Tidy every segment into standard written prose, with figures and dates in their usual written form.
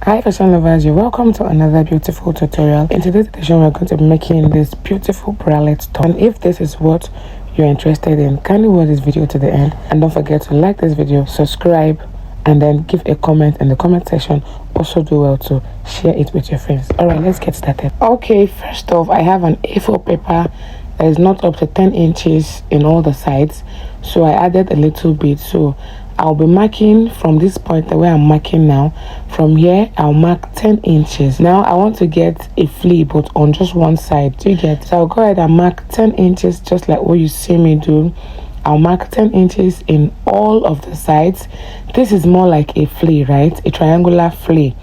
Hi fashion lovers, you're welcome to another beautiful tutorial. In today's edition we're going to be making this beautiful bralette top, and if this is what you're interested in, kindly watch this video to the end, and don't forget to like this video, subscribe, and then give a comment in the comment section. Also do well to share it with your friends. All right, let's get started. Okay, first off, I have an A4 paper that is not up to 10 inches in all the sides, so I added a little bit. So I'll be marking from this point where I'm marking now. From here I'll mark 10 inches. Now I want to get a flea but on just one side. Do you get? So I'll go ahead and mark 10 inches just like what you see me do. I'll mark 10 inches in all of the sides. This is more like a flea, right? A triangular flea.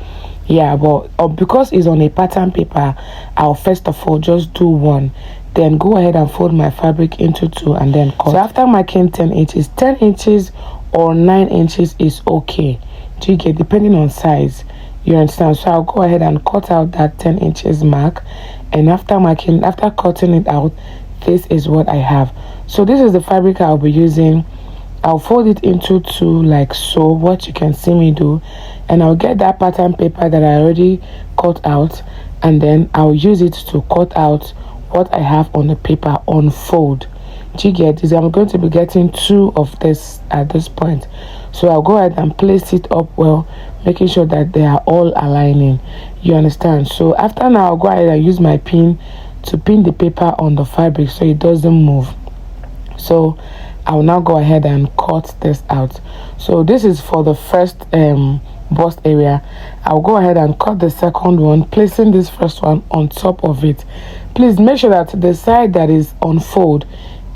Yeah, but because it's on a pattern paper, I'll first of all just do one, then go ahead and fold my fabric into two and then cut. So after marking 10 inches or 9 inches is okay. Do you get? Depending on size, you understand? So I'll go ahead and cut out that 10 inches mark, and after cutting it out, this is what I have. So this is the fabric I'll be using. I'll fold it into two like so, what you can see me do, and I'll get that pattern paper that I already cut out, and then I'll use it to cut out what I have on the paper on fold. Do you get this? I'm going to be getting two of this at this point, so I'll go ahead and place it up well, making sure that they are all aligning. You understand? So after now, I'll go ahead and use my pin to pin the paper on the fabric so it doesn't move. So I'll now go ahead and cut this out. So this is for the first bust area. I'll go ahead and cut the second one, placing this first one on top of it. Please make sure that the side that is on fold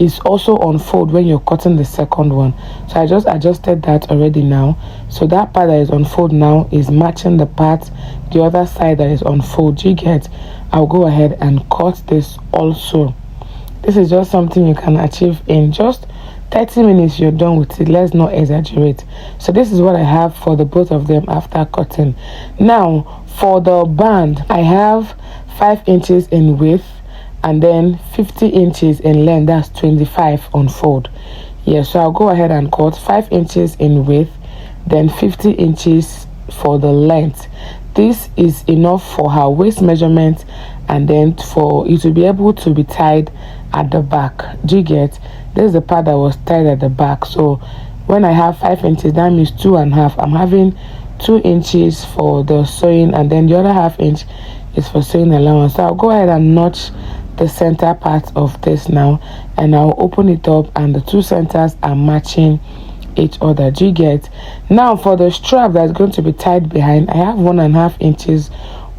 is also on fold when you're cutting the second one. So I just adjusted that already now, so that part that is on fold now is matching the part the other side that is on fold. You get? I'll go ahead and cut this also. This is just something you can achieve in just 30 minutes. You're done with it. Let's not exaggerate. So this is what I have for the both of them after cutting. Now for the band, I have 5 inches in width and then 50 inches in length. That's 25 on fold. Yeah, so I'll go ahead and cut 5 inches in width, then 50 inches for the length. This is enough for her waist measurement, and then for you to be able to be tied at the back. Do you get? This is the part that was tied at the back. So when I have 5 inches, that means 2.5. I'm having 2 inches for the sewing, and then the other half inch is for sewing allowance. So I'll go ahead and notch the center part of this now, and I'll open it up, and the two centers are matching each other. Do you get? Now for the strap that's going to be tied behind, I have 1.5 inches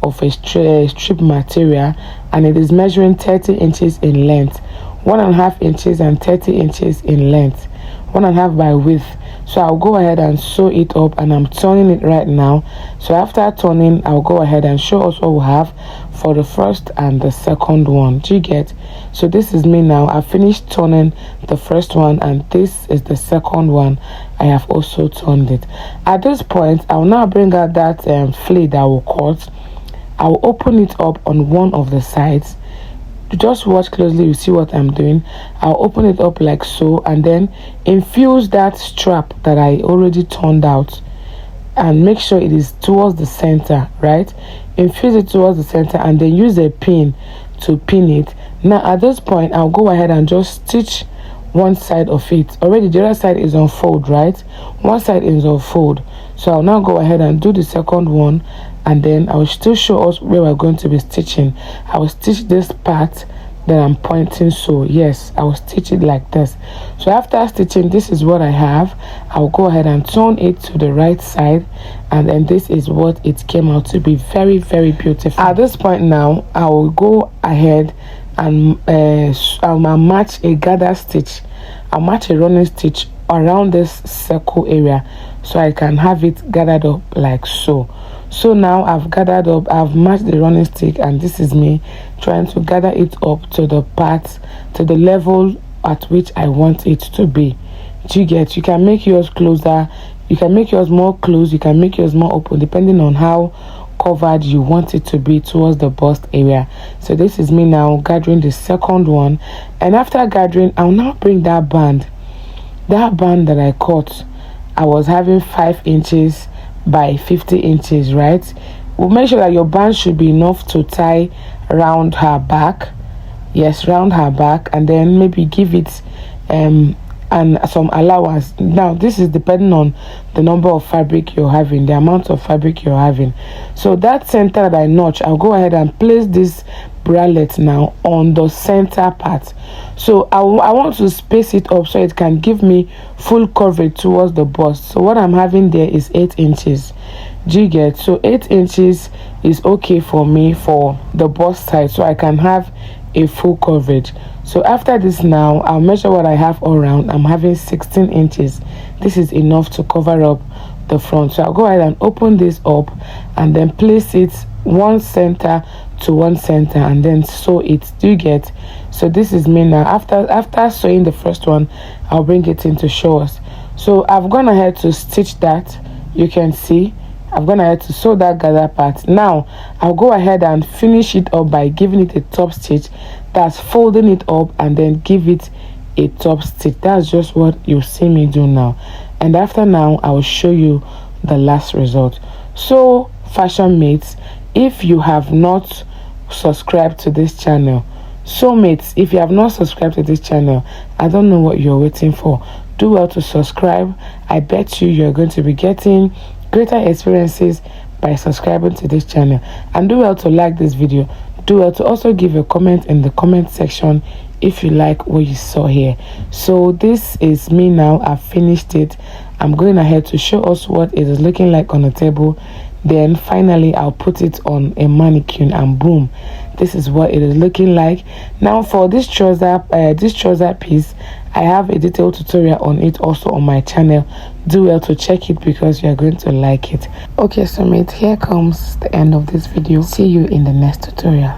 of a strip material, and it is measuring 30 inches in length, 1.5 inches and 30 inches in length, 1.5 by width. So I'll go ahead and sew it up, and I'm turning it right now. So after turning, I'll go ahead and show us what we have for the first and the second one. Do you get? So this is me now. I finished turning the first one, and this is the second one. I have also turned it. At this point, I'll now bring out that flea that will cut. I'll open it up on one of the sides. Just watch closely, you see what I'm doing. I'll open it up like so, and then infuse that strap that I already turned out, and make sure it is towards the center, right? Infuse it towards the center, and then use a pin to pin it. Now at this point, I'll go ahead and just stitch one side of it. Already the other side is on fold, right? One side is on fold. So I'll now go ahead and do the second one, and then I will still show us where we're going to be stitching. I will stitch this part that I'm pointing. So yes, I will stitch it like this. So after stitching, this is what I have. I'll go ahead and turn it to the right side, and then this is what it came out to be. Very, very beautiful. At this point now, I will go ahead and I'll match a gather stitch. I'll match a running stitch around this circle area, so I can have it gathered up like so. So now I've gathered up, I've matched the running stick, and this is me trying to gather it up to the part, to the level at which I want it to be. Do you get? You can make yours closer, you can make yours more closed, you can make yours more open, depending on how covered you want it to be towards the bust area. So this is me now gathering the second one, and after gathering, I'll now bring that band that I cut. I was having 5 inches by 50 inches, right? We'll make sure that your band should be enough to tie around her back. Yes, round her back, and then maybe give it and some allowance. Now this is depending on the number of fabric you're having, the amount of fabric you're having. So that center that I notch, I'll go ahead and place this bralette now on the center part. So I want to space it up so it can give me full coverage towards the bust. So what I'm having there is 8 inches. Do you get? So 8 inches is okay for me for the bust side, so I can have a full coverage. So after this now, I'll measure what I have all around. I'm having 16 inches. This is enough to cover up the front. So I'll go ahead and open this up and then place it one center to one center and then sew it. Do you get? So this is me now. After sewing the first one, I'll bring it in to show us. So I've gone ahead to stitch that. You can see I've gone ahead to sew that gather part. Now I'll go ahead and finish it up by giving it a top stitch. That's folding it up and then give it a top stitch. That's just what you see me do now. And after now, I will show you the last result. So fashion mates, if you have not subscribed to this channel, so mates, if you have not subscribed to this channel, I don't know what you're waiting for. Do well to subscribe. I bet you're going to be getting greater experiences by subscribing to this channel. And do well to like this video. Do well to also give a comment in the comment section if you like what you saw here. So this is me now. I've finished it. I'm going ahead to show us what it is looking like on the table. Then finally I'll put it on a mannequin and boom, this is what it is looking like. Now for this trouser piece, I have a detailed tutorial on it also on my channel. Do well to check it because you are going to like it. Okay, so mate, here comes the end of this video. See you in the next tutorial.